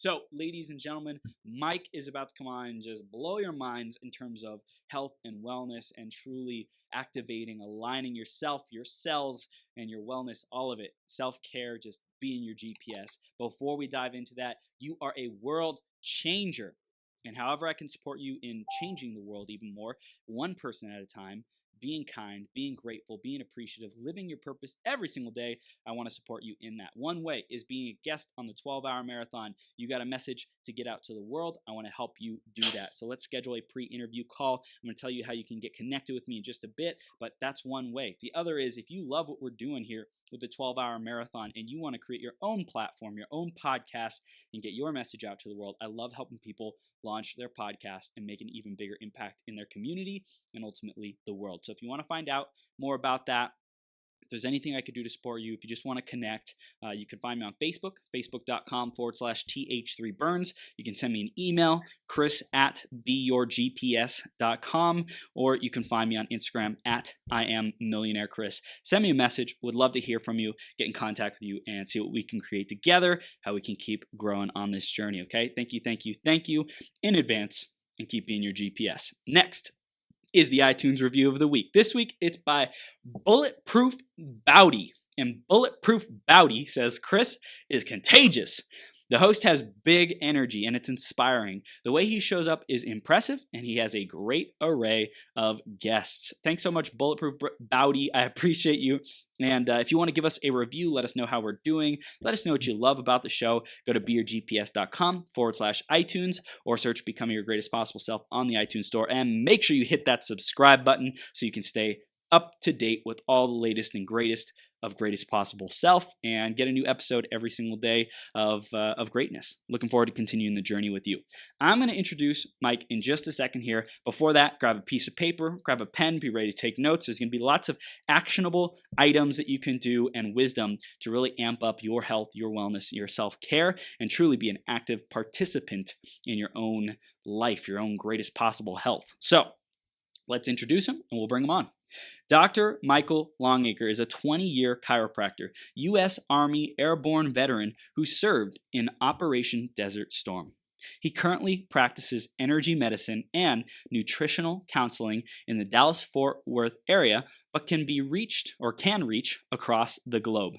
So, ladies and gentlemen, Mike is about to come on and just blow your minds in terms of health and wellness and truly activating, aligning yourself, your cells, and your wellness, all of it. Self-care, just being your GPS. Before we dive into that, you are a world changer. And however I can support you in changing the world even more, one person at a time, being kind, being grateful, being appreciative, living your purpose every single day, I want to support you in that. One way is being a guest on the 12-hour marathon. You got a message to get out to the world. I want to help you do that. So let's schedule a pre-interview call. I'm going to tell you how you can get connected with me in just a bit, but that's one way. The other is if you love what we're doing here with the 12-hour marathon and you want to create your own platform, your own podcast, and get your message out to the world, I love helping people launch their podcast and make an even bigger impact in their community and ultimately the world. So if you want to find out more about that, if there's anything I could do to support you, if you just want to connect, you can find me on Facebook, facebook.com/th3burns. You can send me an email, chris@beyourgps.com, or you can find me on Instagram @IamMillionaireChris. Send me a message. Would love to hear from you, get in contact with you, and see what we can create together, how we can keep growing on this journey, okay? Thank you in advance, and keep being your GPS. Next is the iTunes review of the week. This week, it's by Bulletproof Bowdy. And Bulletproof Bowdy says, Chris is contagious. The host has big energy and it's inspiring. The way he shows up is impressive and he has a great array of guests. Thanks so much, Bulletproof Bowdy. I appreciate you. And if you want to give us a review, let us know how we're doing. Let us know what you love about the show. Go to beyourgps.com/iTunes or search Becoming Your Greatest Possible Self on the iTunes store. And make sure you hit that subscribe button so you can stay up to date with all the latest and greatest of Greatest Possible Self and get a new episode every single day of greatness. Looking forward to continuing the journey with you. I'm going to introduce Mike in just a second here. Before that, grab a piece of paper, grab a pen, be ready to take notes. There's going to be lots of actionable items that you can do and wisdom to really amp up your health, your wellness, your self-care, and truly be an active participant in your own life, your own greatest possible health. So let's introduce him and we'll bring him on. Dr. Michel Longacre is a 20-year chiropractor, U.S. Army Airborne Veteran who served in Operation Desert Storm. He currently practices energy medicine and nutritional counseling in the Dallas-Fort Worth area, but can reach across the globe.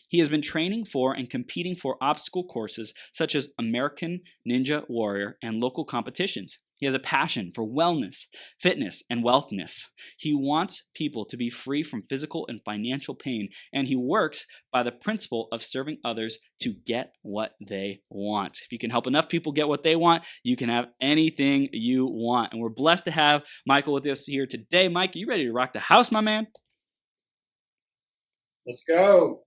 He has been training for and competing for obstacle courses such as American Ninja Warrior and local competitions. He has a passion for wellness, fitness, and wealthness. He wants people to be free from physical and financial pain, and he works by the principle of serving others to get what they want. If you can help enough people get what they want, you can have anything you want. And we're blessed to have Michel with us here today. Mike, are you ready to rock the house, my man? Let's go.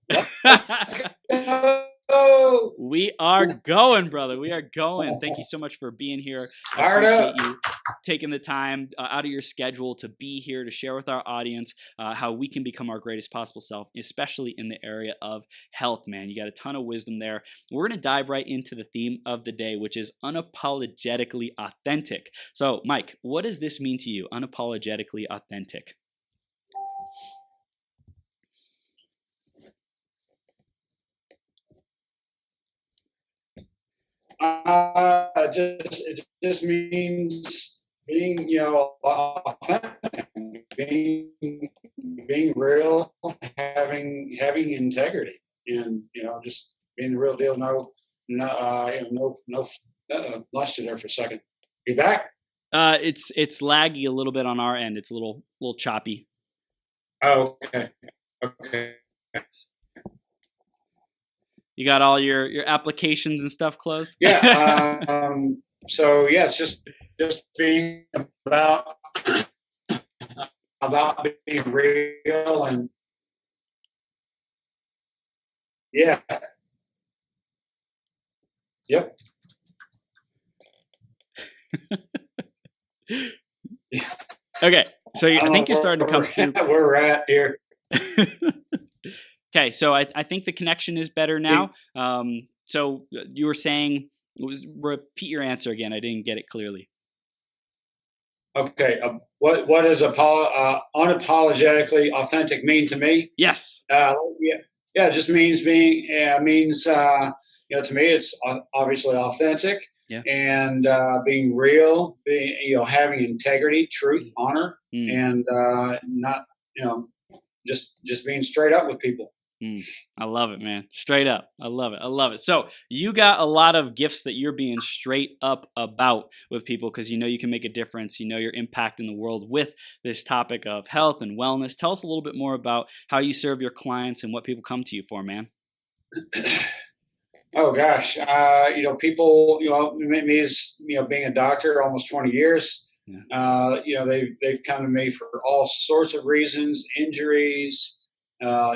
We are going, brother. We are going. Thank you so much for being here. I appreciate you taking the time out of your schedule to be here to share with our audience how we can become our greatest possible self, especially in the area of health, man. You got a ton of wisdom there. We're going to dive right into the theme of the day, which is unapologetically authentic. So, Mike, what does this mean to you, unapologetically authentic? It just means being, authentic, being real, having integrity, and just being the real deal. Lost you there for a second. Be back. It's laggy a little bit on our end. It's a little choppy. Oh, okay. You got all your applications and stuff closed? Yeah. So yeah, it's just being about being real and yeah. Yep. Okay, so I think you're starting to come through. Where we're at here. Okay, so I think the connection is better now. So you were saying, repeat your answer again. I didn't get it clearly. Okay, what does unapologetically authentic mean to me? Yes. It just means to me, it's obviously authentic Yeah. and being real, being, having integrity, truth, honor, and not, just being straight up with people. I love it, man. Straight up. I love it. I love it. So you got a lot of gifts that you're being straight up about with people because you can make a difference. You're impacting the world with this topic of health and wellness. Tell us a little bit more about how you serve your clients and what people come to you for, man. Oh gosh, people, me as being a doctor almost 20 years. Yeah. They've come to me for all sorts of reasons, injuries,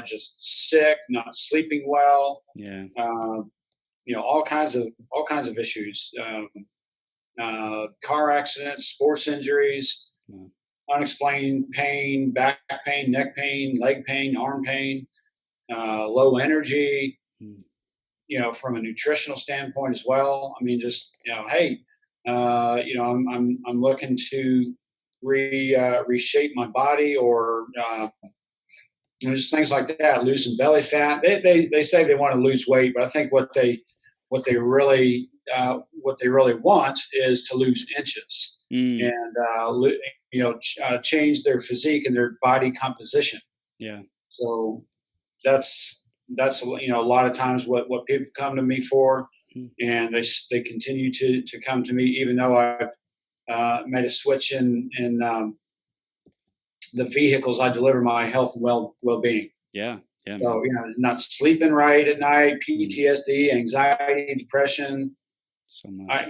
just sick, not sleeping well. Yeah. All kinds of issues, car accidents, sports injuries, unexplained pain, back pain, neck pain, leg pain, arm pain, low energy. From a nutritional standpoint as well. I mean, just hey, I'm looking to reshape my body, or just things like that. Losing belly fat. They say they want to lose weight, but I think what they really want is to lose inches and change their physique and their body composition. Yeah. So that's a lot of times what people come to me for, and they continue to come to me even though I've made a switch in the vehicles I deliver my health and well-being. Yeah. Yeah. So not sleeping right at night, PTSD, anxiety, depression. So much.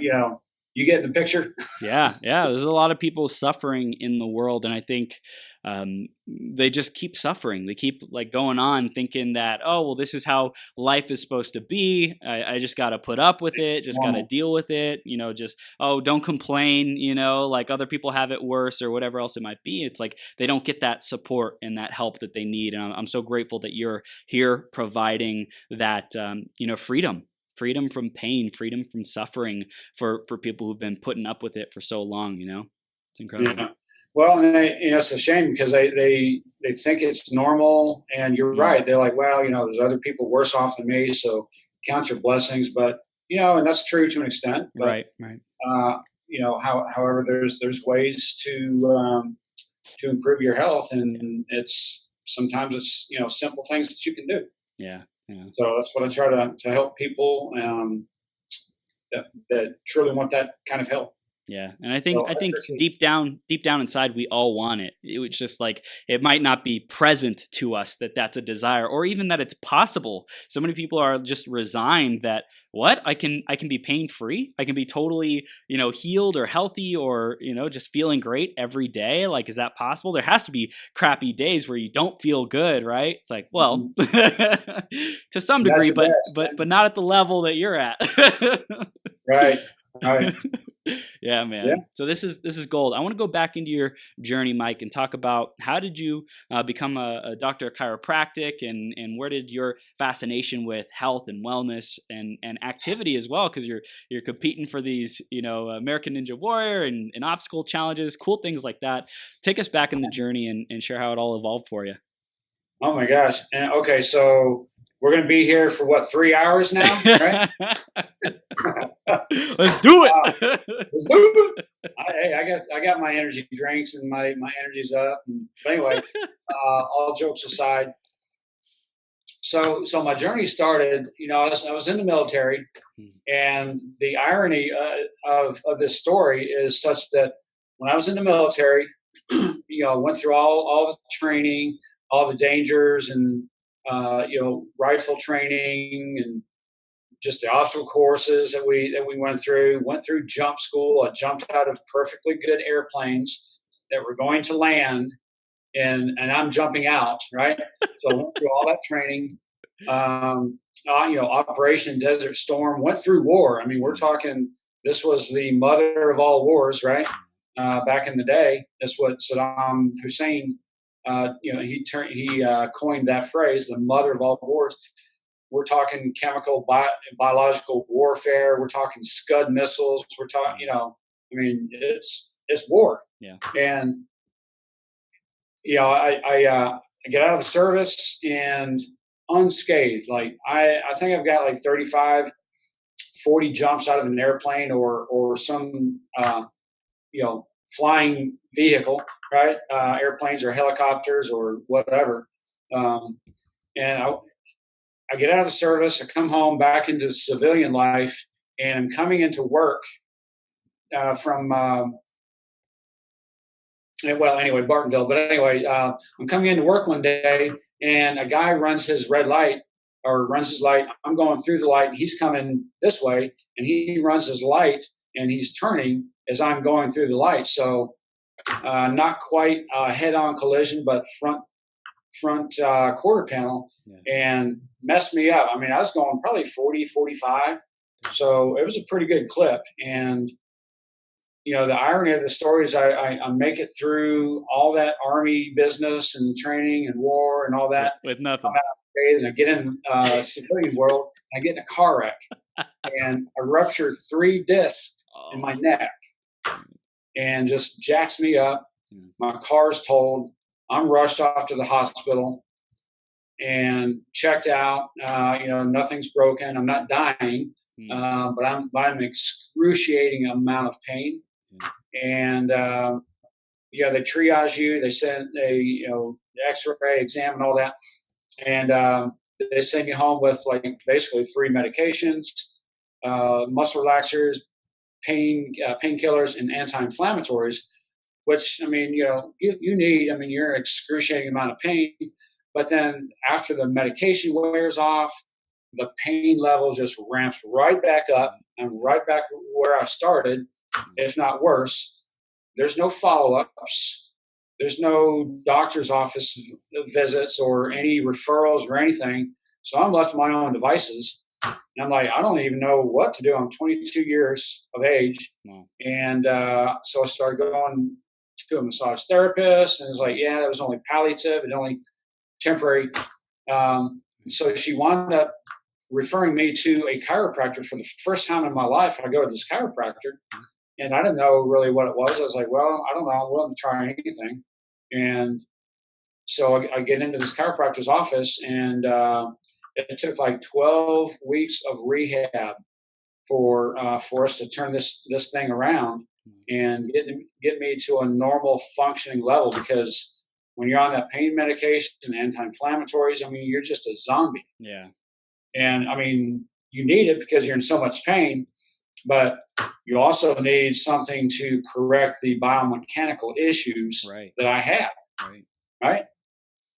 You get in the picture. Yeah. There's a lot of people suffering in the world, and I think they just keep suffering. They keep going on thinking that, oh, well, this is how life is supposed to be. I just got to put up with it. Just got to deal with it. Just, oh, don't complain. Like other people have it worse or whatever else it might be. It's like they don't get that support and that help that they need. And I'm so grateful that you're here providing that, freedom from pain, freedom from suffering for people who've been putting up with it for so long. It's incredible. Yeah. Well, and it's a shame because they think it's normal, and you're right. They're like, well, there's other people worse off than me, so count your blessings. But and that's true to an extent. But, right. However, there's ways to improve your health, and sometimes it's simple things that you can do. Yeah. So that's what I try to help people that truly want that kind of help. Yeah. And I think deep down inside, we all want it. It's just it might not be present to us that that's a desire, or even that it's possible. So many people are just resigned that I can be pain free. I can be totally, healed or healthy or, just feeling great every day. Is that possible? There has to be crappy days where you don't feel good, right? It's well, to some degree, but not at the level that you're at. Right. Yeah, man. Yeah. So this is gold. I want to go back into your journey, Mike, and talk about how did you become a doctor of chiropractic, and where did your fascination with health and wellness and activity as well, because you're competing for these American Ninja Warrior and obstacle challenges, cool things like that. Take us back in the journey and share how it all evolved for you. Oh my gosh. Okay, so we're going to be here for 3 hours now, right? Let's do it. Let's do it. I got my energy drinks and my energy's up. But anyway, all jokes aside, so my journey started. I was in the military, and the irony of this story is such that when I was in the military, went through all the training, all the dangers, and rifle training, and just the obstacle courses that we went through jump school. I jumped out of perfectly good airplanes that were going to land, and I'm jumping out, right? So I went through all that training, Operation Desert Storm, went through war. I mean, we're talking, this was the mother of all wars, right? Back in the day, that's what Saddam Hussein, he coined that phrase, the mother of all wars. We're talking chemical, biological warfare. We're talking Scud missiles. We're talking, it's war. Yeah. And I get out of the service and unscathed. I think I've got 35 40 jumps out of an airplane or some, flying vehicle, right? Airplanes or helicopters or whatever. And I get out of the service, I come home back into civilian life, and I'm coming into work from Bartonville. But anyway, I'm coming into work one day, and a guy runs his red light or runs his light. I'm going through the light, and he's coming this way, and he runs his light, and he's turning as I'm going through the light. So not quite a head-on collision, but front quarter panel, and messed me up. I mean, I was going probably 40, 45. So it was a pretty good clip. And the irony of the story is I make it through all that Army business and training and war and all that with nothing. And I get in civilian world, and I get in a car wreck, and I rupture 3 discs in my neck, and just jacks me up. My car's totaled. I'm rushed off to the hospital and checked out. Nothing's broken. I'm not dying, but I'm excruciating amount of pain. And they triage you. They send X-ray, exam, and all that, and they send you home with basically 3 medications: muscle relaxers, painkillers, and anti-inflammatories. Which, I mean, you need. I mean, you're in excruciating amount of pain, but then after the medication wears off, the pain level just ramps right back up and right back where I started, if not worse. There's no follow-ups. There's no doctor's office visits or any referrals or anything. So I'm left to my own devices. And I'm like, I don't even know what to do. I'm 22 years of age. Wow. And so I started going to a massage therapist, and it's like, that was only palliative and only temporary. So she wound up referring me to a chiropractor. For the first time in my life, I go to this chiropractor, and I didn't know really what it was. I was like, well, I don't know. I'm willing to try anything. And so I get into this chiropractor's office, and it took 12 weeks of rehab for us to turn this thing around and get me to a normal functioning level. Because when you're on that pain medication and anti-inflammatories, I mean, you're just a zombie. Yeah. And I mean, you need it because you're in so much pain, but you also need something to correct the biomechanical issues that I had. Right.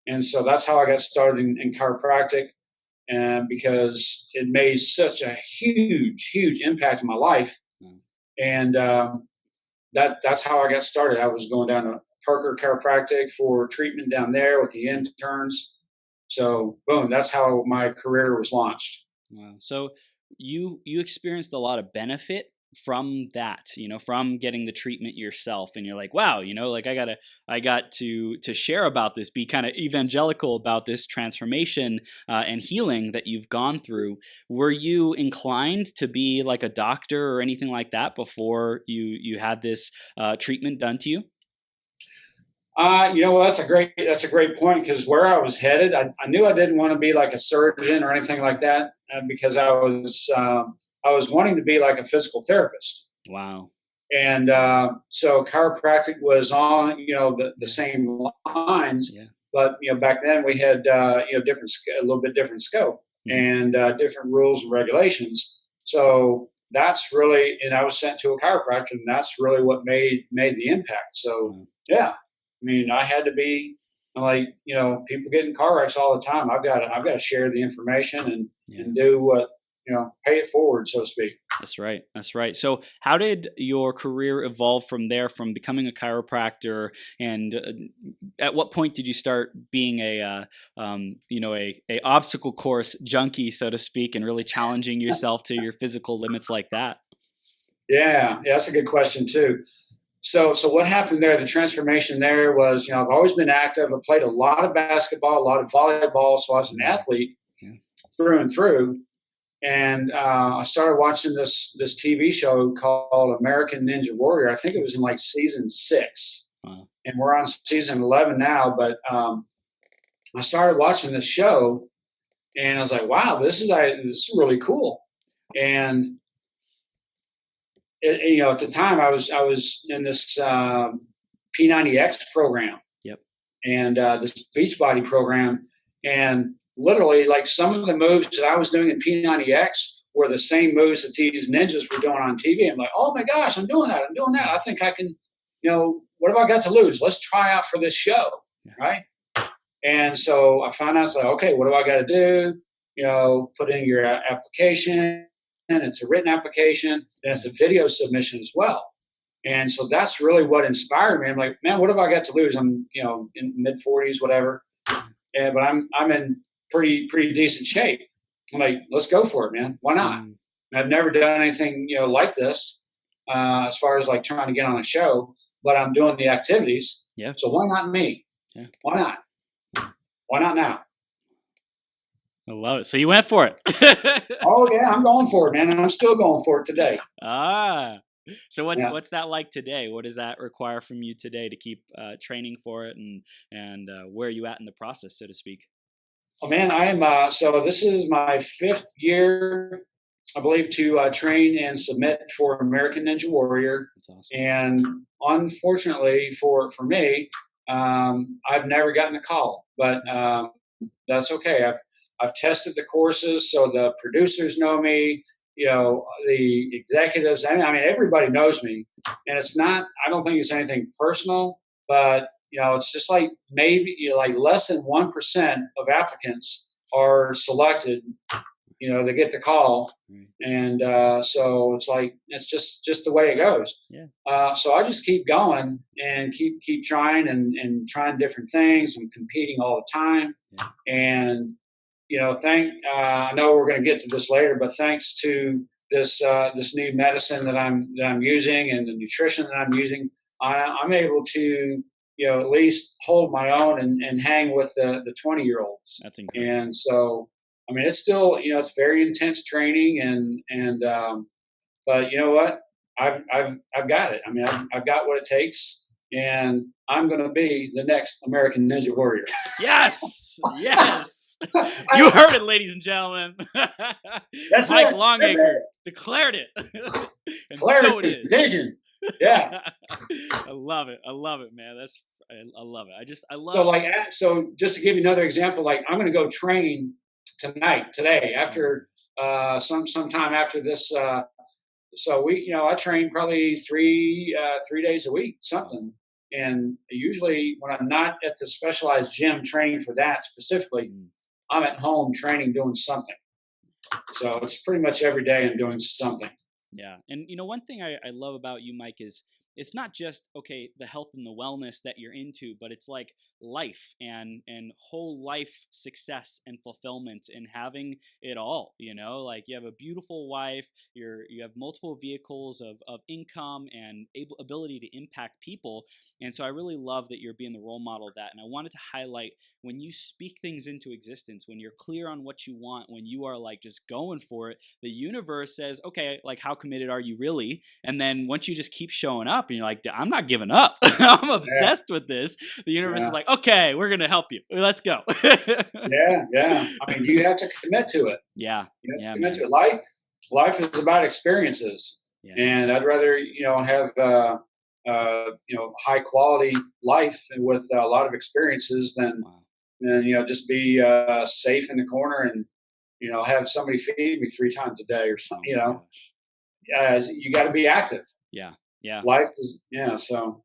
And so that's how I got started in chiropractic, and because it made such a huge impact in my life. And that's how I got started. I was going down to Parker Chiropractic for treatment down there with the interns. So boom, that's how my career was launched. Wow. So you experienced a lot of benefit from that, from getting the treatment yourself, and you're like, wow, I got to share about this, be kind of evangelical about this transformation and healing that you've gone through. Were you inclined to be like a doctor or anything like that before you had this treatment done to you? That's a great point, because where I was headed, I knew I didn't want to be like a surgeon or anything like that, because I was wanting to be like a physical therapist. Wow. And so chiropractic was on, the same lines, but back then we had a little bit different scope and different rules and regulations. So that's really, and I was sent to a chiropractor, and that's really what made the impact. So I mean, I had to be people get in car wrecks all the time. I've got to share the information and do what, pay it forward, so to speak. That's right. So how did your career evolve from there, from becoming a chiropractor, and at what point did you start being a obstacle course junkie, so to speak, and really challenging yourself to your physical limits like that? Yeah, that's a good question too. So what happened there, the transformation there was, I've always been active. I played a lot of basketball, a lot of volleyball. So I was an athlete through and through. And I started watching this TV show called American Ninja Warrior. I think it was in season 6. Wow. And we're on season 11 now. But I started watching this show, and I was like, wow, this is really cool. And at the time I was in this P90X program. Yep. And this Beachbody program, and literally, like, some of the moves that I was doing in P90X were the same moves that these ninjas were doing on TV. I'm like, oh my gosh, I'm doing that. I think I can, what have I got to lose? Let's try out for this show, right? And so I found out, like, okay, what do I got to do? Put in your application, and it's a written application, and it's a video submission as well. And so that's really what inspired me. I'm like, man, what have I got to lose? I'm, in mid 40s, whatever. But I'm in pretty decent shape. I'm like, let's go for it, man. Why not? I've never done anything, like this, as far as like trying to get on a show, but I'm doing the activities. Yeah. So why not me? Yeah. Why not? Why not now? I love it. So you went for it. Oh yeah, I'm going for it, man. And I'm still going for it today. So what's that like today? What does that require from you today to keep training for it, and where are you at in the process, so to speak? Oh man, I am. So this is my 5th year, I believe, to train and submit for American Ninja Warrior. That's awesome. And unfortunately for me, I've never gotten a call, but that's okay. I've tested the courses, so the producers know me. The executives. I mean, everybody knows me, and it's not. I don't think it's anything personal, but it's just like maybe like less than 1% of applicants are selected. They get the call, and so it's like it's just the way it goes. Yeah. So I just keep going and keep trying and trying different things and competing all the time. Yeah. And I know we're going to get to this later, but thanks to this new medicine that I'm using and the nutrition that I'm using, I'm able to at least hold my own and hang with the 20-year-olds. That's incredible. And so, I mean, it's still it's very intense training and but you know what, I've got it. I mean, I've got what it takes, and I'm going to be the next American Ninja Warrior. Yes. You heard it, ladies and gentlemen. That's Mike it. Longacre declared it. And clarity, so it is. vision. Yeah. I love it, man. I love it. I love so just to give you another example, like, I'm going to go train today after sometime after this. So I train probably three days a week, something. And usually when I'm not at the specialized gym training for that specifically, I'm at home training, doing something. So it's pretty much every day I'm doing something. Yeah. And one thing I love about you, Mike, is it's not just, okay, the health and the wellness that you're into, but it's like life and whole life success and fulfillment and having it all, like you have a beautiful wife, you have multiple vehicles of income and ability to impact people. And so I really love that you're being the role model of that. And I wanted to highlight, when you speak things into existence, when you're clear on what you want, when you are like just going for it, the universe says, okay, like, how committed are you really? And then once you just keep showing up and you're like, I'm not giving up. I'm obsessed with this. The universe is like, okay, we're going to help you. Let's go. Yeah. I mean, you have to commit to it. Yeah. You have to commit to it. Life is about experiences. Yeah. And I'd rather, have, high quality life with a lot of experiences than just be safe in the corner and, have somebody feed me 3 times a day or something, you got to be active. Yeah. Life is, so.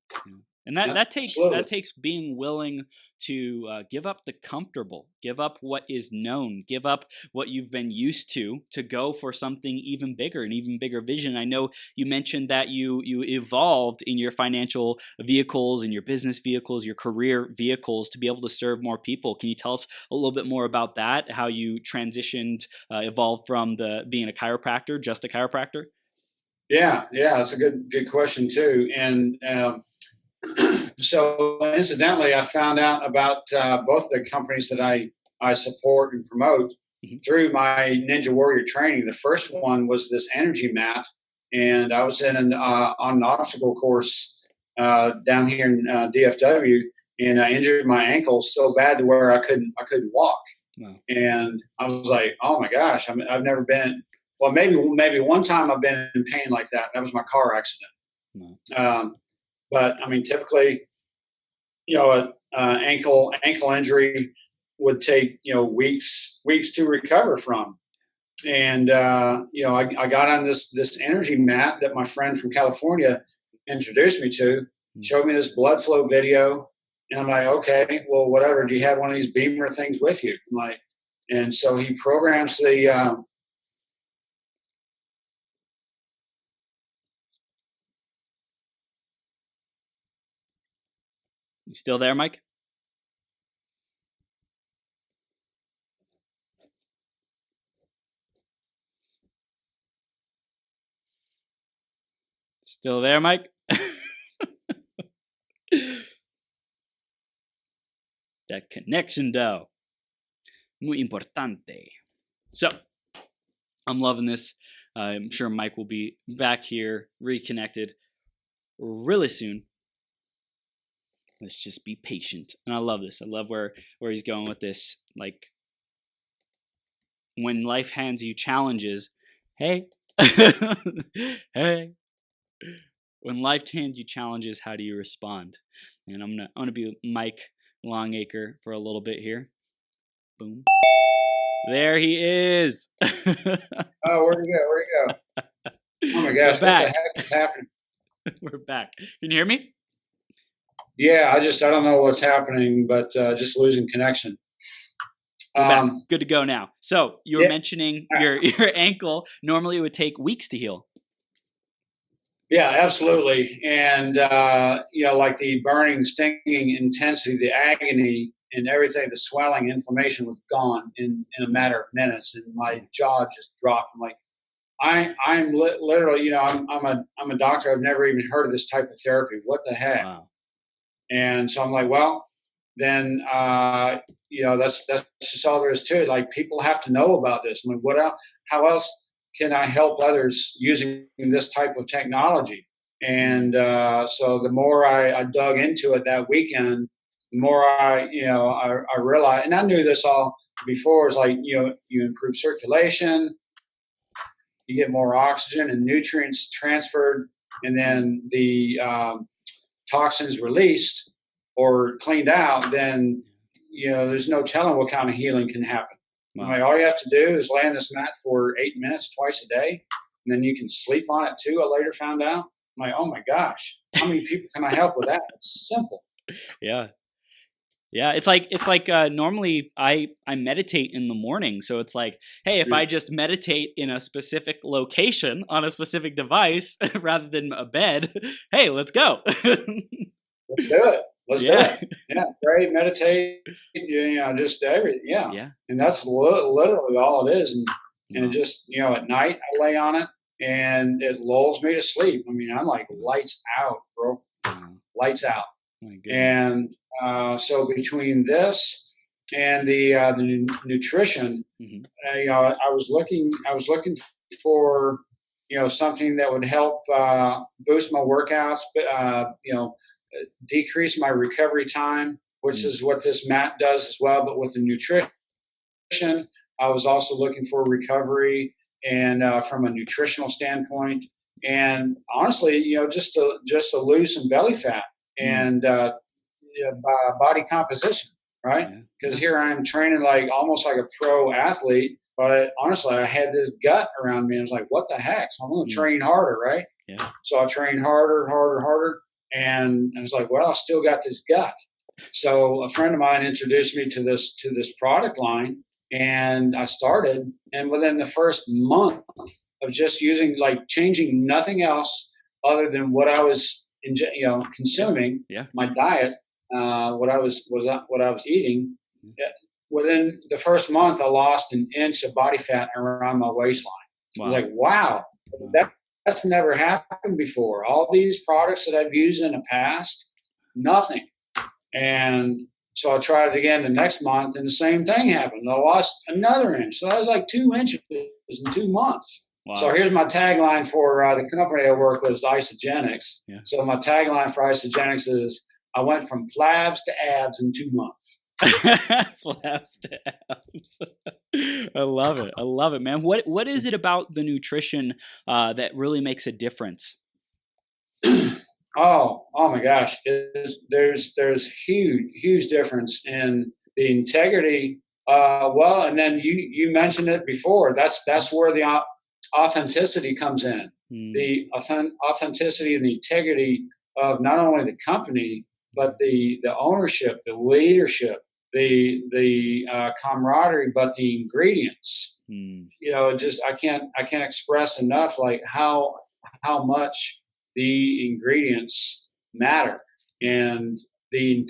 And that takes being willing to give up the comfortable, give up what is known, give up what you've been used to go for something even bigger, an even bigger vision. I know you mentioned that you evolved in your financial vehicles and your business vehicles, your career vehicles, to be able to serve more people. Can you tell us a little bit more about that? How you transitioned, evolved from being a chiropractor, just a chiropractor? Yeah, that's a good question too. And so incidentally, I found out about both the companies that I support and promote through my Ninja Warrior training. The first one was this energy mat, and I was on an obstacle course down here in DFW, and I injured my ankle so bad to where I couldn't walk. Wow. And I was like, oh my gosh, I've never been well, maybe one time I've been in pain like that. That was my car accident. No. But I mean, typically, ankle injury would take weeks to recover from. And I got on this energy mat that my friend from California introduced me to, showed me this blood flow video, and I'm like, okay, well, whatever. Do you have one of these Beamer things with you? I'm like, and so he programs the. You still there, Mike? Still there, Mike? That connection, though. Muy importante. So, I'm loving this. I'm sure Mike will be back here, reconnected really soon. Let's just be patient. And I love this. I love where he's going with this. Like, when life hands you challenges, hey, hey. When life hands you challenges, how do you respond? And I'm gonna be Mike Longacre for a little bit here. Boom. There he is. Oh, where'd he go? Oh my gosh, what the heck is happening? We're back. Can you hear me? Yeah, I don't know what's happening, but just losing connection. Good to go now. So you were mentioning your ankle. Normally it would take weeks to heal. Yeah, absolutely. And, like the burning, stinging intensity, the agony and everything, the swelling, inflammation was gone in a matter of minutes. And my jaw just dropped. I'm like, I'm literally, I'm a doctor. I've never even heard of this type of therapy. What the heck? Wow. And so I'm like, well, then, that's just all there is to it. Like, people have to know about this. I mean, what else? How else can I help others using this type of technology? And so the more I dug into it that weekend, the more I realized, and I knew this all before, is like, you improve circulation, you get more oxygen and nutrients transferred, and then the toxins released or cleaned out, then, there's no telling what kind of healing can happen. Wow. Like, all you have to do is lay on this mat for 8 minutes twice a day, and then you can sleep on it too. I later found out. I'm like, oh my gosh, how many people can I help with that? It's simple. Yeah. It's like normally I meditate in the morning. So it's like, hey, if I just meditate in a specific location on a specific device rather than a bed, hey, let's go. Let's do it. Let's do it. Yeah, pray, meditate, just everything. Yeah. And that's literally all it is. And it just, at night I lay on it and it lulls me to sleep. I mean, I'm like lights out, bro. Lights out. My goodness. And so between this and the nutrition, I was looking for something that would help boost my workouts, decrease my recovery time, which is what this mat does as well. But with the nutrition, I was also looking for recovery and from a nutritional standpoint, and honestly, just to lose some belly fat and body composition, right? Because here I am training almost like a pro athlete, but honestly, I had this gut around me. I was like, what the heck? So I'm going to train harder, right? Yeah. So I trained harder. And I was like, well, I still got this gut. So a friend of mine introduced me to this product line, and I started. And within the first month of just changing nothing else other than what I was consuming, my diet, what I was eating. Within the first month, I lost an inch of body fat around my waistline. Wow. I was like, wow, that's never happened before. All these products that I've used in the past, nothing. And so I tried it again the next month, and the same thing happened. I lost another inch. So that was like 2 inches in 2 months. Wow. So here's my tagline for the company I work with, is Isagenix. Yeah. So my tagline for Isagenix is, I went from flabs to abs in 2 months. Flaps to abs. I love it, man. What is it about the nutrition that really makes a difference? Oh my gosh. There's huge difference in the integrity. Well, and then you mentioned it before. That's where the authenticity comes in. The authenticity and the integrity of not only the company, but the ownership, the leadership, the camaraderie, but the ingredients. Just I can't express enough like how much the ingredients matter, and the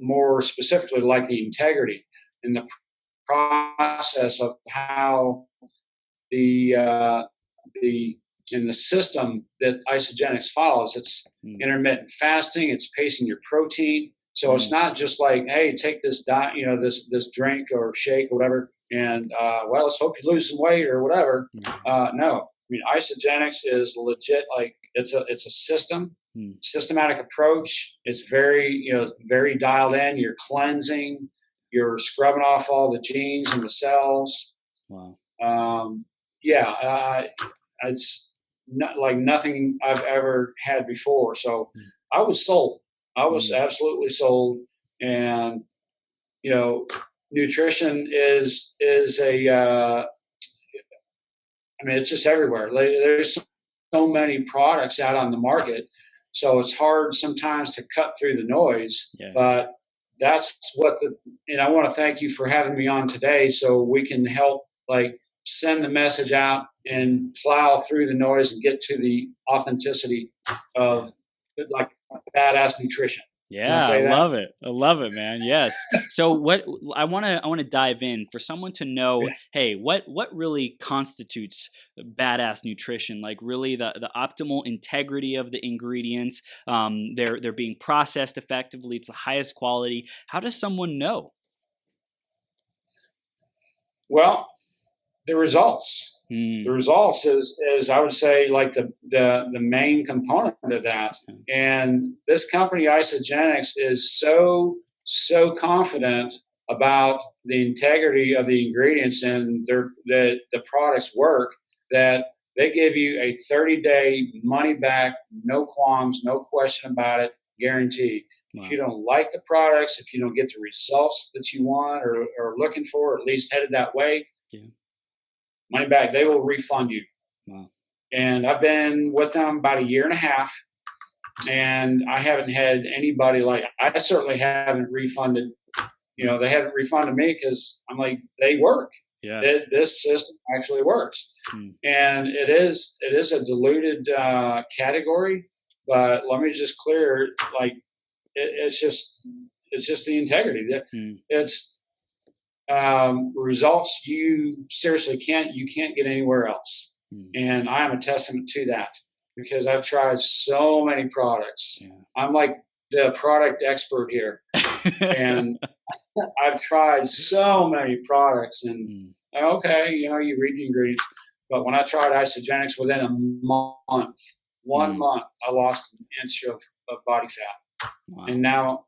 more specifically, like the integrity and the process of how the in the system that Isagenix follows. It's intermittent fasting. It's pacing your protein. So it's not just like, hey, take this diet, this drink or shake or whatever, and well, let's hope you lose some weight or whatever. No, I mean, Isagenix is legit. Like it's a system, systematic approach. It's very dialed in. You're cleansing. You're scrubbing off all the genes and the cells. Wow. It's not like nothing I've ever had before. So I was sold. I was absolutely sold. And, nutrition is a, it's just everywhere. There's so many products out on the market. So it's hard sometimes to cut through the noise, but that's and I want to thank you for having me on today so we can help send the message out and plow through the noise and get to the authenticity of badass nutrition. Yeah, I love it. I love it, man. Yes. So what I want to dive in for someone to know, hey, what really constitutes badass nutrition? Like really the optimal integrity of the ingredients. They're being processed effectively. It's the highest quality. How does someone know? Well, the results. The results is I would say like the main component of that. And this company Isagenix is so confident about the integrity of the ingredients and the products work that they give you a 30-day money back, no qualms, no question about it, guaranteed. Wow. If you don't like the products, if you don't get the results that you want or are looking for, or at least headed that way, money back. They will refund you. Wow. And I've been with them about a year and a half, and I haven't had anybody I certainly haven't refunded. They haven't refunded me because I'm like, they work. Yeah. This system actually works. And it is a diluted category, but let me just clear, it's just the integrity. It's results you seriously can't get anywhere else. And I am a testament to that because I've tried so many products. I'm like the product expert here. And I've tried so many products and you read the ingredients, but when I tried Isagenix, within a month, 1 month, I lost an inch of body fat. Wow. And now,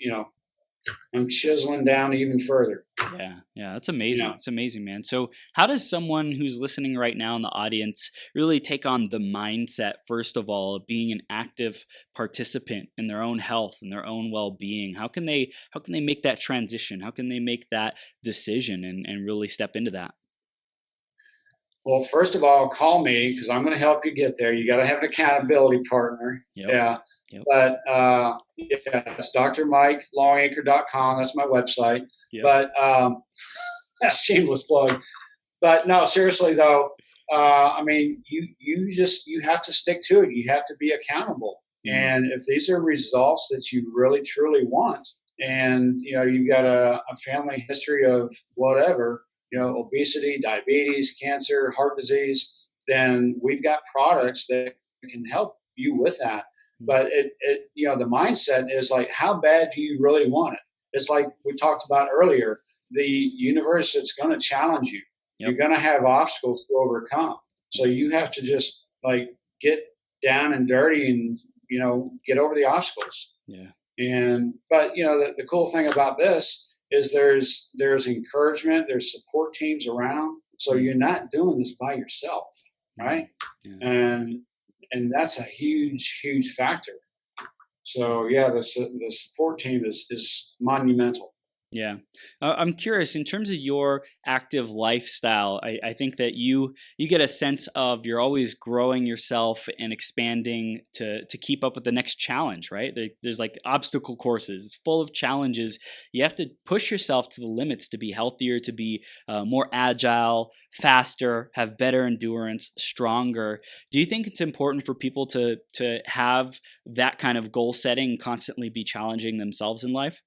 I'm chiseling down even further. Yeah, that's amazing. It's amazing, man. So how does someone who's listening right now in the audience really take on the mindset, first of all, of being an active participant in their own health and their own well-being? How can they make that transition? How can they make that decision and really step into that? Well, first of all, call me because I'm going to help you get there. You got to have an accountability partner. Yep. But it's drmikellongacre.com. That's my website. Yep. But shameless plug. But no, seriously though, you have to stick to it. You have to be accountable. And if these are results that you really truly want, and you've got a family history of whatever, obesity, diabetes, cancer, heart disease, then we've got products that can help you with that. But the mindset is like, how bad do you really want it? It's like we talked about earlier, the universe is going to challenge you. Yep. You're going to have obstacles to overcome. So you have to just get down and dirty and, get over the obstacles. Yeah. But the cool thing about this is there's encouragement, there's support teams around, so you're not doing this by yourself, right? Yeah. And that's a huge factor. So yeah, the support team is monumental. Yeah. I'm curious in terms of your active lifestyle. I think that you get a sense of you're always growing yourself and expanding to keep up with the next challenge, right? There's like obstacle courses full of challenges. You have to push yourself to the limits to be healthier, to be more agile, faster, have better endurance, stronger. Do you think it's important for people to have that kind of goal setting, constantly be challenging themselves in life?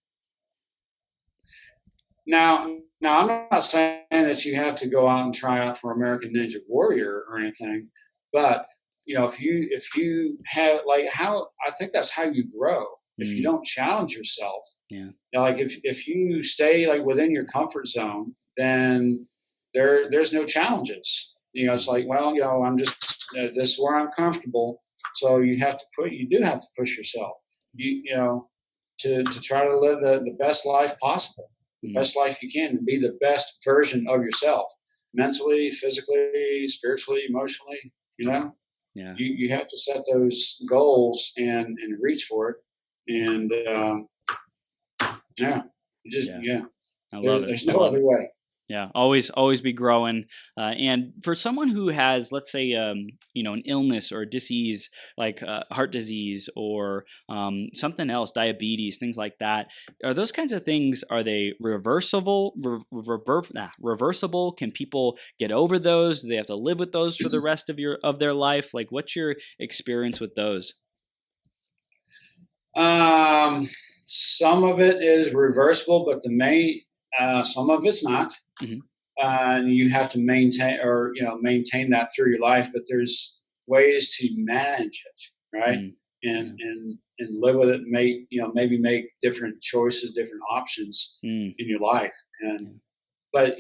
Now, I'm not saying that you have to go out and try out for American Ninja Warrior or anything, but if you have like how I think that's how you grow. If you Mm, don't challenge yourself, yeah. like if you stay like within your comfort zone, then there's no challenges. It's like, well, I'm just this is where I'm comfortable. So you do have to push yourself. To try to live the best life possible, the Mm, best life you can, and be the best version of yourself, mentally, physically, spiritually, emotionally. yeah. You have to set those goals and reach for it, and yeah, Yeah. yeah. I love it. There's I no love other it. way. Yeah, always be growing. And for someone who has, let's say, an illness or a disease like heart disease or something else, diabetes, things like that, are those kinds of things? Are they reversible? Reversible? Can people get over those? Do they have to live with those for the rest of their life? Like, what's your experience with those? Um, some of it is reversible, but some of it's not. Hmm. And you have to maintain that through your life. But there's ways to manage it, right? Mm, And yeah. and live with it. Maybe make different choices, different options Mm, in your life. yeah. But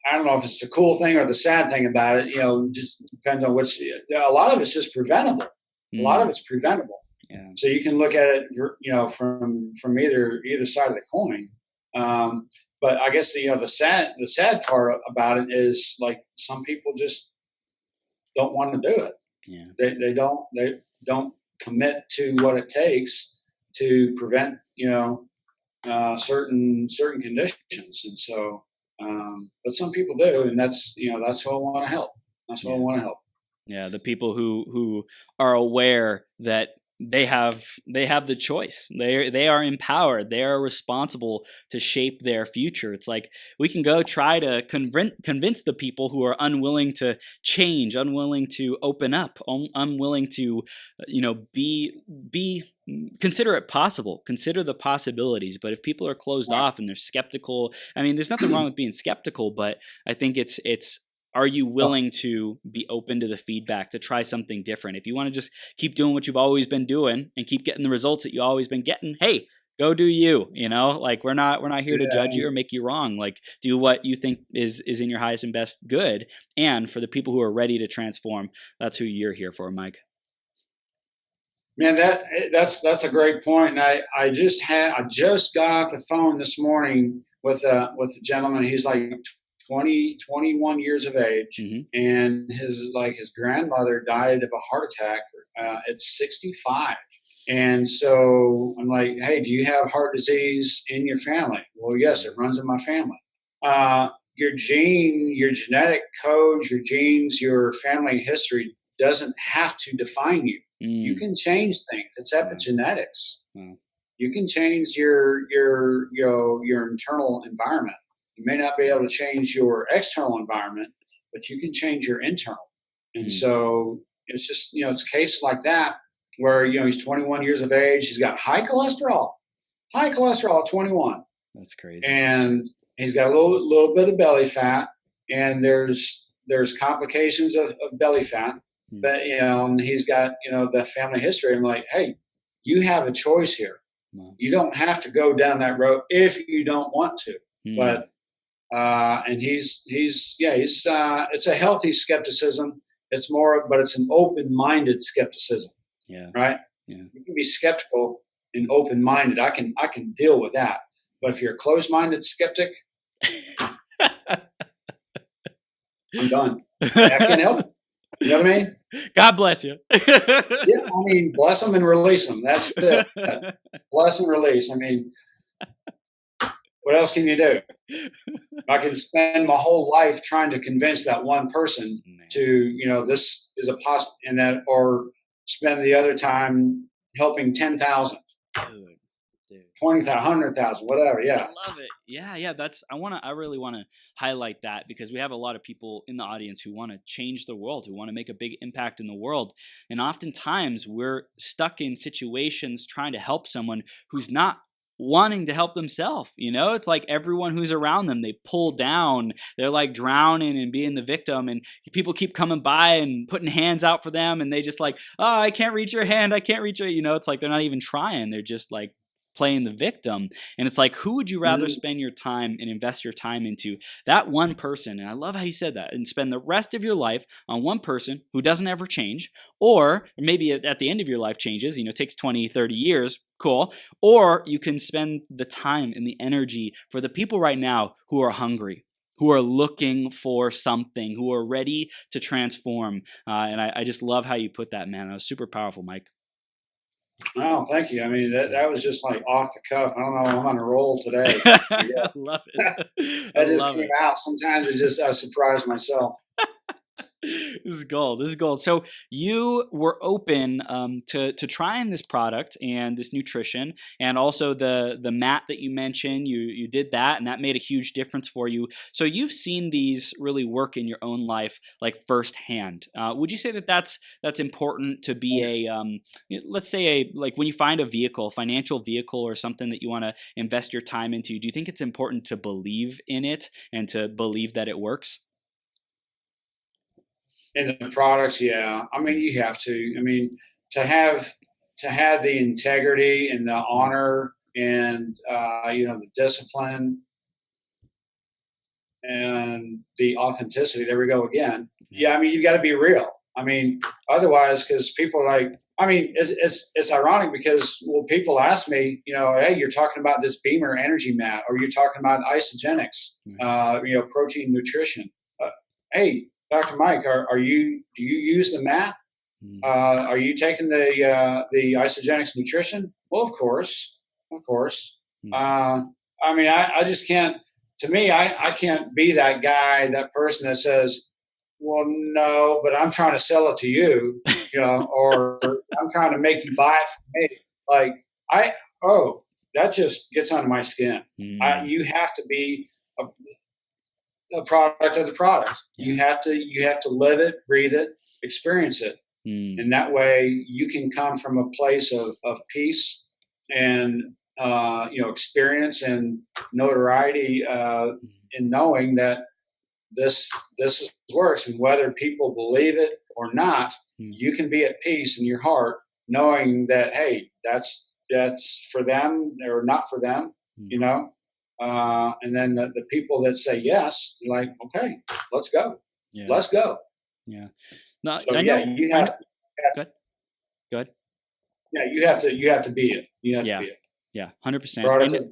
I don't know if it's the cool thing or the sad thing about it. Just depends on which. A lot of it's just preventable. A lot of Mm, it's preventable. yeah. So you can look at it, from either side of the coin. Um, but I guess the sad part about it is like some people just don't want to do it. Yeah. They don't commit to what it takes to prevent certain conditions, and so but some people do, and that's who I want to help. That's what I Yeah. want to help. Yeah, the people who are aware that they have the choice. They are empowered. They are responsible to shape their future. It's like we can go try to convince the people who are unwilling to change, unwilling to open up, unwilling to be consider it possible, consider the possibilities. But if people are closed Right. off and they're skeptical, I mean, there's nothing wrong with being skeptical, but I think it's are you Oh, willing to be open to the feedback, to try something different? If you want to just keep doing what you've always been doing and keep getting the results that you always been getting, hey, go do you. Like we're not here to judge yeah. you or make you wrong. Like do what you think is in your highest and best good. And for the people who are ready to transform, that's who you're here for, Mike. Man, that's a great point. And I just got off the phone this morning with a gentleman. He's like 21 years of age, Hmm. and his grandmother died of a heart attack at 65. And so I'm like, hey, do you have heart disease in your family? Well, yes, it runs in my family. Your genetic codes, your genes, your family history doesn't have to define you. You Mm, can change things. It's wow, epigenetics. wow, You can change your internal environment. You may not be able to change your external environment, but you can change your internal. And mm, so it's just it's cases like that where he's 21 years of age. He's got high cholesterol at 21, that's crazy. and he's got a little bit of belly fat, and there's complications of belly fat, Mm, but and he's got the family history. I'm like, hey, you have a choice here. wow, You don't have to go down that road if you don't want to, mm, but and he's it's a healthy skepticism. But it's an open-minded skepticism, yeah, right? yeah, You can be skeptical and open-minded. I can deal with that. But if you're a closed-minded skeptic, I'm done. I can't help it. You know what I mean? God bless you. Yeah, I mean, bless them and release them. That's it. Bless and release. I mean, what else can you do? I can spend my whole life trying to convince that one person to, this is a possible, and that, or spend the other time helping 10,000, 20,000, 100,000, whatever. Yeah. I love it. Yeah. I really want to highlight that, because we have a lot of people in the audience who want to change the world, who want to make a big impact in the world. And oftentimes we're stuck in situations trying to help someone who's not wanting to help themselves. It's like everyone who's around them, they pull down, they're like drowning and being the victim, and people keep coming by and putting hands out for them, and they just like, oh, I can't reach your hand, I can't reach your, it's like they're not even trying, they're just like playing the victim. And it's like, who would you rather spend your time and invest your time into? That one person. And I love how you said that. And spend the rest of your life on one person who doesn't ever change, or maybe at the end of your life changes, takes 20, 30 years. Cool. Or you can spend the time and the energy for the people right now who are hungry, who are looking for something, who are ready to transform. And I just love how you put that, man. That was super powerful, Mike. Oh, thank you. I mean, that was just like off the cuff. I don't know. I'm on a roll today. I love it. That just came out. Sometimes I surprise myself. This is gold. So you were open to trying this product and this nutrition, and also the mat that you mentioned. You did that, and that made a huge difference for you. So you've seen these really work in your own life, like firsthand. Would you say that that's important to be let's say like when you find a vehicle, financial vehicle, or something that you want to invest your time into? Do you think it's important to believe in it and to believe that it works? In the products, yeah. I mean, you have to. I mean, to have the integrity and the honor and the discipline and the authenticity. There we go again. Yeah, I mean, you've got to be real. I mean, otherwise, because people are like, I mean, it's ironic because people ask me, hey, you're talking about this Beamer energy mat, or you're talking about Isagenix, protein nutrition. Hey, Dr. Mike, do you use the mat? Are you taking the Isagenix nutrition? Well, of course. I mean, I just can't. To me, I can't be that guy, that person that says, "Well, no, but I'm trying to sell it to you," or I'm trying to make you buy it from me. Like that just gets under my skin. You have to be a product of the product. Yeah. You have to live it, breathe it, experience it. And that way you can come from a place of peace and experience and notoriety in knowing that this works, and whether people believe it or not, you can be at peace in your heart knowing that, hey, that's for them or not for them, and then the people that say yes, you're like, okay, let's go. Yeah. Let's go. Yeah. No, so, I know. Yeah, you have to. Good. Yeah, you have to be it. You have to be it. Yeah, 100%.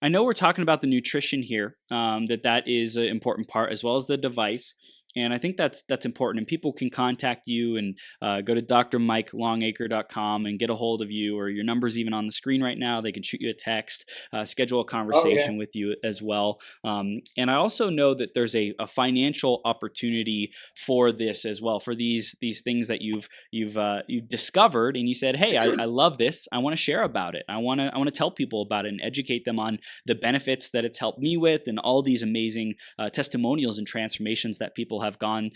I know we're talking about the nutrition here, that is an important part, as well as the device. And I think that's important. And people can contact you and go to drmikelongacre.com and get a hold of you, or your number's even on the screen right now. They can shoot you a text, schedule a conversation with you as well. And I also know that there's a financial opportunity for this as well, for these things that you've discovered, and you said, hey, I love this. I want to share about it. I want to tell people about it and educate them on the benefits that it's helped me with, and all these amazing testimonials and transformations that people have gone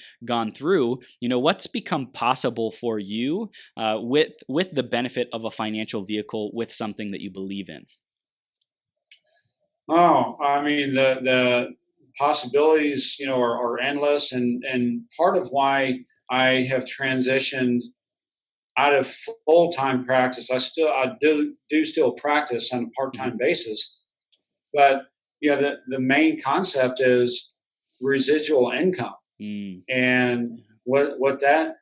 through. What's become possible for you with the benefit of a financial vehicle with something that you believe in? Oh, I mean, the possibilities, are endless, and part of why I have transitioned out of full-time practice. I do still practice on a part-time basis, but the main concept is residual income. And what that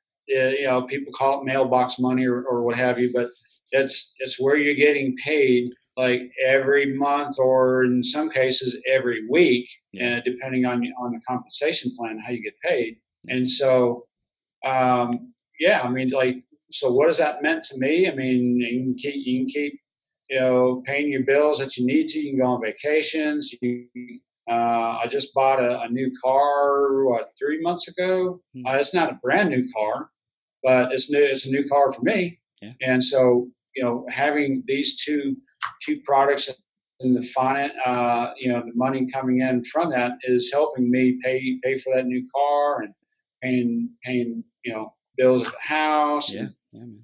people call it mailbox money or what have you, but it's where you're getting paid like every month, or in some cases every week, depending on the compensation plan, how you get paid. And so, I mean, like, so what has that meant to me? I mean, you can keep, paying your bills that you need to. You can go on vacations. I just bought a new car, 3 months ago. It's not a brand new car, but it's new. It's a new car for me. Yeah. And so, having these two products and the finance, the money coming in from that is helping me pay for that new car and paying bills at the house. Yeah. And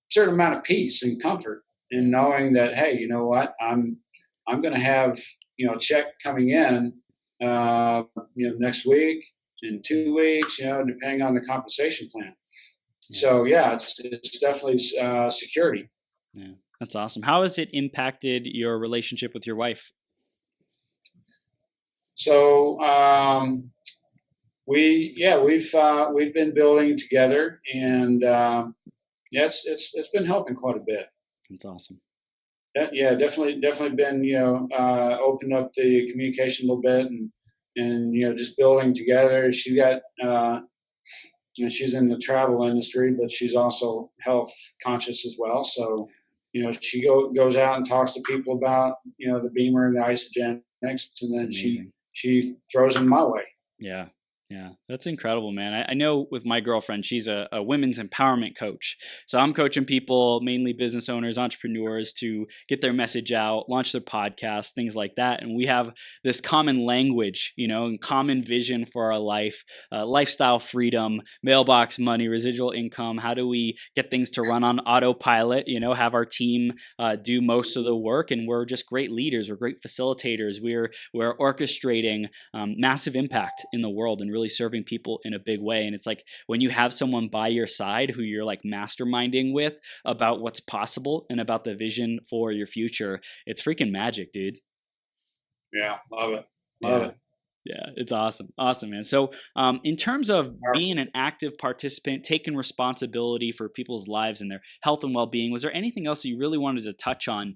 certain amount of peace and comfort in knowing that, hey, you know what, I'm going to have a check coming in next week, in 2 weeks, depending on the compensation plan. Yeah. So it's definitely security. Yeah, that's awesome. How has it impacted your relationship with your wife? So we've been building together, and it's been helping quite a bit. That's awesome. Definitely been opened up the communication a little bit, and just building together. She got she's in the travel industry, but she's also health conscious as well. So she goes out and talks to people about the Beamer and the Isagenix, and then she throws them my way. Yeah, that's incredible, man. I know with my girlfriend, she's a women's empowerment coach. So I'm coaching people, mainly business owners, entrepreneurs, to get their message out, launch their podcast, things like that. And we have this common language, and common vision for our life, lifestyle freedom, mailbox money, residual income. How do we get things to run on autopilot, have our team do most of the work? And we're just great leaders. We're great facilitators. We're orchestrating massive impact in the world and really serving people in a big way. And it's like when you have someone by your side who you're like masterminding with about what's possible and about the vision for your future, it's freaking magic, dude. Yeah, love it. Love it. Yeah, it's awesome. Awesome, man. So in terms of being an active participant, taking responsibility for people's lives and their health and well-being, was there anything else you really wanted to touch on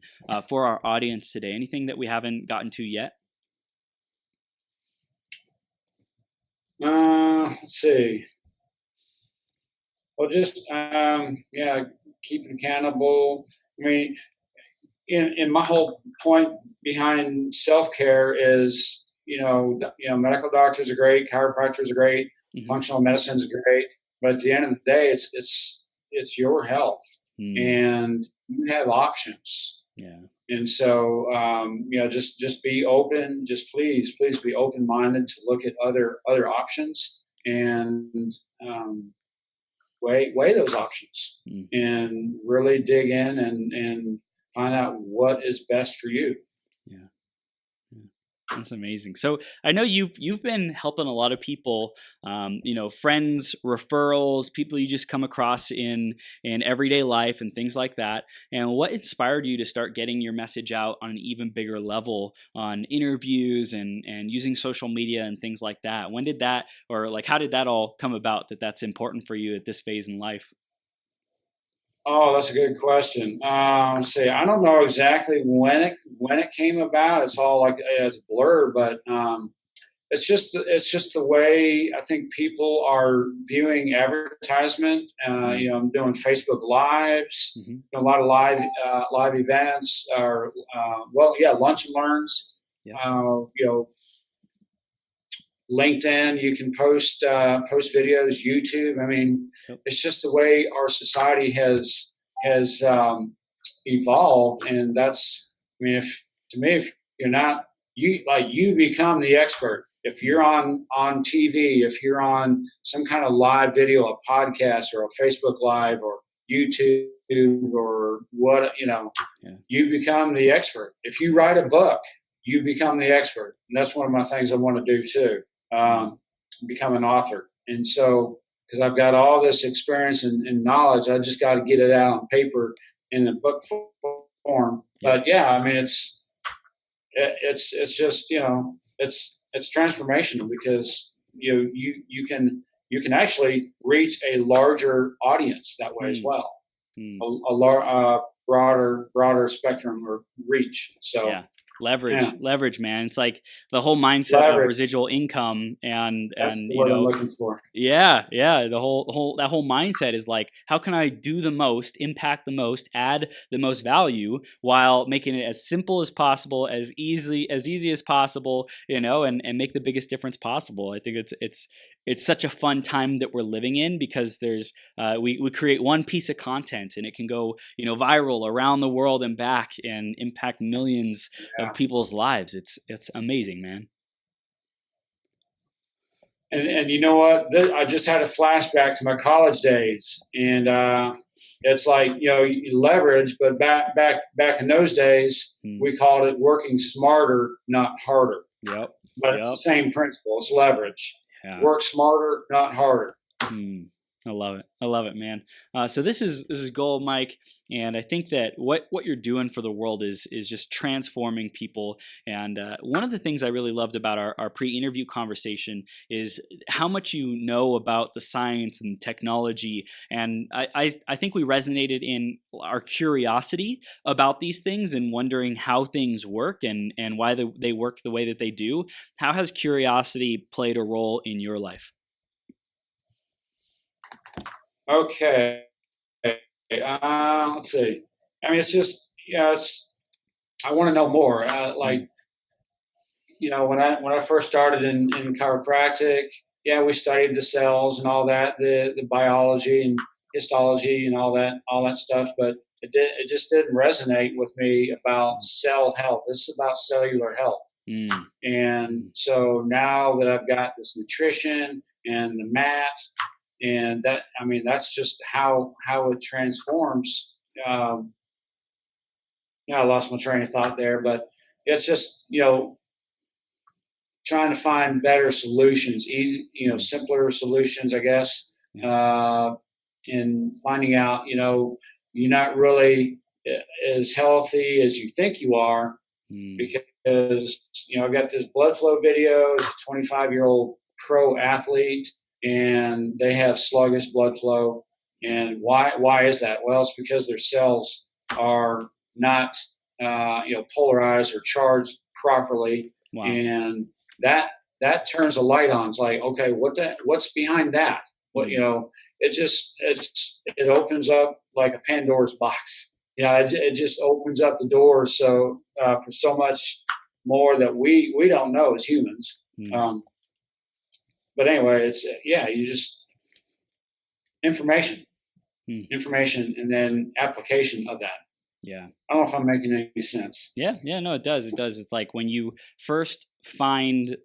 for our audience today? Anything that we haven't gotten to yet? Let's see. Well, just keeping accountable. I mean, in my whole point behind self-care is, medical doctors are great, chiropractors are great, functional medicine is great, but at the end of the day, it's your health, and you have options. Yeah. And so, just be open. Just please be open-minded to look at other options and weigh those options and really dig in and find out what is best for you. Yeah. That's amazing. So I know you've been helping a lot of people, friends, referrals, people you just come across in everyday life and things like that. And what inspired you to start getting your message out on an even bigger level on interviews and using social media and things like that? When did that, or like, how did that all come about that's important for you at this phase in life? Oh, that's a good question. Let's see. I don't know exactly when it came about. It's all like it's a blur, but it's just the way I think people are viewing advertisement. I'm doing Facebook Lives, a lot of live events, or lunch and learns. Yeah. LinkedIn, you can post videos, YouTube. I mean, it's just the way our society has evolved, and that's. I mean, if you're not, you become the expert. If you're on TV, if you're on some kind of live video, a podcast or a Facebook Live or YouTube or what, you become the expert. If you write a book, you become the expert, and that's one of my things I want to do too. Become an author. And so, because I've got all this experience and knowledge, I just got to get it out on paper in a book form. But I mean, it's just, it's transformational because you can actually reach a larger audience that way as well. A broader spectrum or reach. So yeah. Leverage, man. It's like the whole mindset of leverage. residual income and That's the word I'm looking for. Yeah. The whole mindset is like, how can I do the most, impact the most, add the most value while making it as simple as possible, as easy as possible, and make the biggest difference possible. I think it's such a fun time that we're living in, because there's we create one piece of content and it can go viral around the world and back and impact millions of people's lives. It's amazing, man. And you know what? I just had a flashback to my college days, and it's like you leverage, but back in those days, we called it working smarter, not harder. Yep. But it's the same principle. It's leverage. Yeah. Work smarter, not harder. I love it, man. So this is gold, Mike, and I think that what you're doing for the world is just transforming people. And one of the things I really loved about our pre-interview conversation is how much you know about the science and technology. And I think we resonated in our curiosity about these things and wondering how things work and why they work the way that they do. How has curiosity played a role in your life? Okay. Let's see. I mean, it's just, I want to know more. When I first started in chiropractic, we studied the cells and all that, the biology and histology and all that stuff, but it just didn't resonate with me about cell health. This is about cellular health. And so now that I've got this nutrition and the mat, and that's just how it transforms. I lost my train of thought there, but it's just, trying to find better solutions, easy, simpler solutions, I guess. And finding out, you're not really as healthy as you think you are, because, I've got this blood flow video. It's a 25-year-old pro athlete, and they have sluggish blood flow. And why is that? Well, it's because their cells are not polarized or charged properly. Wow. And that turns a light on. It's like, okay, what's behind that? What it opens up like a Pandora's box. It just opens up the door for so much more that we don't know as humans. But anyway, it's you just information, and then application of that. Yeah, I don't know if I'm making any sense. Yeah, no, it does. It's like when you first find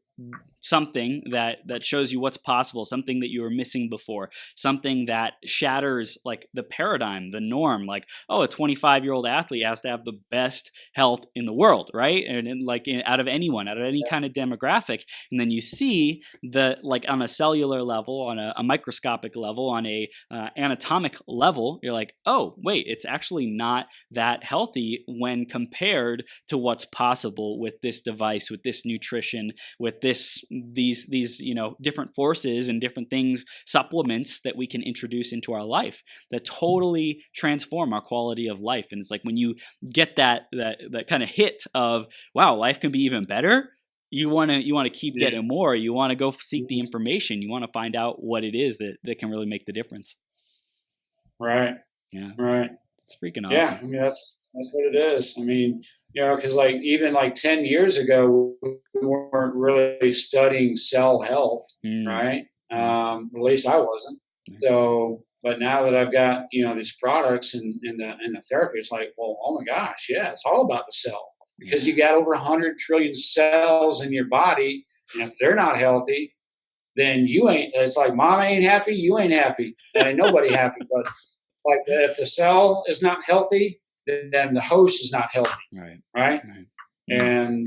something that shows you what's possible, something that you were missing before, something that shatters like the paradigm, the norm, like, oh, a 25-year-old athlete has to have the best health in the world, right? And out of any kind of demographic. And then you see like on a cellular level, on a microscopic level, on a anatomic level, you're like, oh, wait, it's actually not that healthy when compared to what's possible with this device, with this nutrition, with these different forces and different things, supplements that we can introduce into our life that totally transform our quality of life. And it's like when you get that kind of hit of, wow, life can be even better, you want to keep getting more. You want to go seek the information. You want to find out what it is that can really make the difference. Right. Yeah. Right. It's freaking awesome. Yeah. I mean, that's what it is. I mean, because 10 years ago, we weren't really studying cell health, right? At least I wasn't. So, but now that I've got, these products and the therapy, it's like, well, oh my gosh, yeah, it's all about the cell, because you got over 100 trillion cells in your body. And if they're not healthy, then you ain't, it's like mom ain't happy, you ain't happy. Ain't nobody happy. But like if the cell is not healthy, then the host is not healthy. Right. And,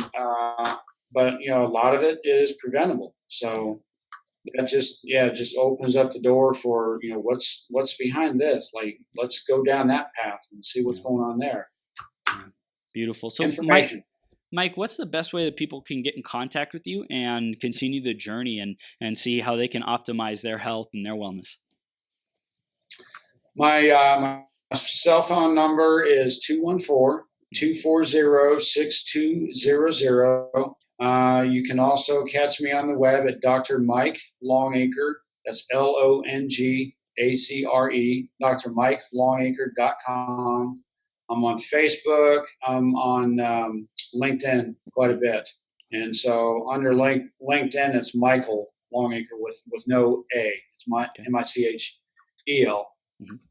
but a lot of it is preventable. So that just opens up the door for, what's behind this. Like, let's go down that path and see what's going on there. Beautiful. So information. Mike, what's the best way that people can get in contact with you and continue the journey and see how they can optimize their health and their wellness? My cell phone number is 214-240-6200. You can also catch me on the web at Dr. Mike Longacre. That's Longacre, drmikelongacre.com. I'm on Facebook. I'm on LinkedIn quite a bit. And so under LinkedIn, it's Michel Longacre with no A. It's Michel.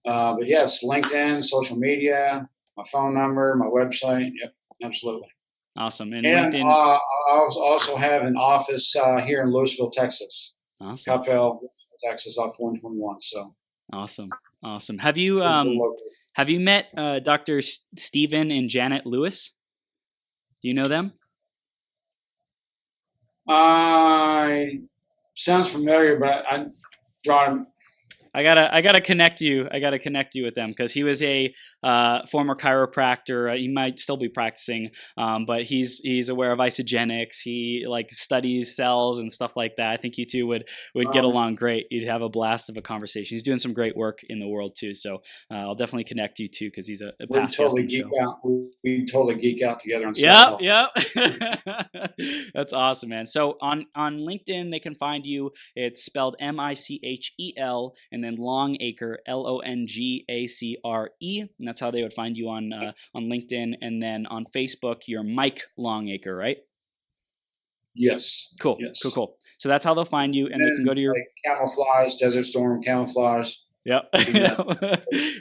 But yes, LinkedIn, social media, my phone number, my website. Yep, absolutely. Awesome. And LinkedIn. I also have an office here in Louisville, Texas. Awesome. Coppell, Texas, off 121. So awesome. Have you met Dr. Stephen and Janet Lewis? Do you know them? Sounds familiar, but I'm drawing. I gotta connect you. I gotta connect you with them because he was a former chiropractor. He might still be practicing, but he's aware of Isagenix. He studies cells and stuff like that. I think you two would get along great. You'd have a blast of a conversation. He's doing some great work in the world too. So I'll definitely connect you two because he's a past guest on the show. We totally geek out together on cell health. That's awesome, man. So on LinkedIn they can find you. It's spelled Michel and then Longacre, Longacre, and that's how they would find you on LinkedIn. And then on Facebook, you're Mike Longacre, right? Yes. Cool. Yes. Cool. So that's how they'll find you, and they can go to your camouflage, Desert Storm camouflage. Yep.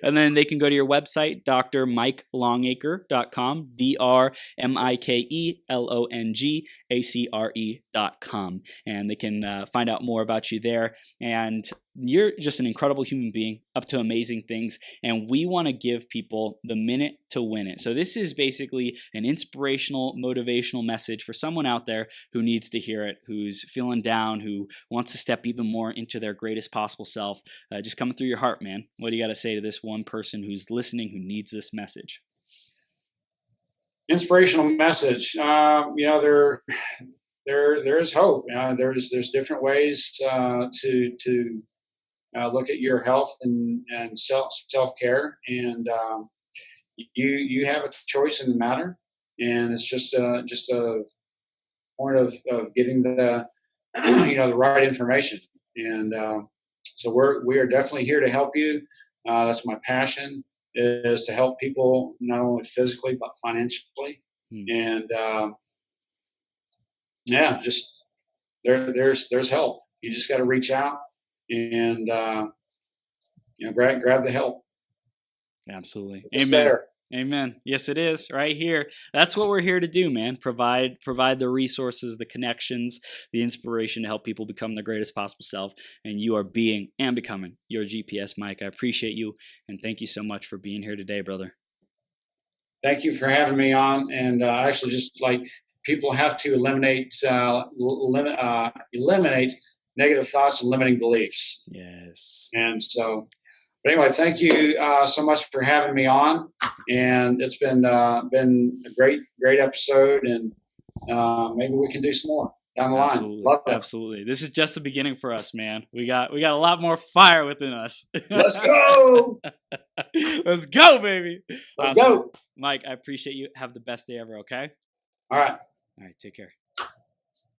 And then they can go to your website, drmikelongacre.com, drmikelongacre.com, and they can find out more about you there. And you're just an incredible human being, up to amazing things, and we want to give people the minute to win it. So this is basically an inspirational, motivational message for someone out there who needs to hear it, who's feeling down, who wants to step even more into their greatest possible self. Just coming through your heart, man. What do you got to say to this one person who's listening, who needs this message? Inspirational message. There is hope. There's different ways to look at your health and self-care, and you have a choice in the matter, and it's just a point of getting the the right information. And so we are definitely here to help you. That's my passion, is to help people not only physically but financially. And just there's help. You just got to reach out and grab the help. Absolutely. It's Amen. there. Amen. Yes, it is right here. That's what we're here to do, man. Provide the resources, the connections, the inspiration to help people become their greatest possible self. And you are being and becoming your GPS, Mike. I appreciate you, and thank you so much for being here today, brother. Thank you for having me on. And actually, just people have to eliminate negative thoughts and limiting beliefs. Yes. And so, but anyway, thank you so much for having me on. And it's been a great episode, and maybe we can do some more down the line. Love it. Absolutely. This is just the beginning for us, man. We got a lot more fire within us. Let's go. Let's go, baby. Let's go. Mike, I appreciate you. Have the best day ever, okay? All right. Take care.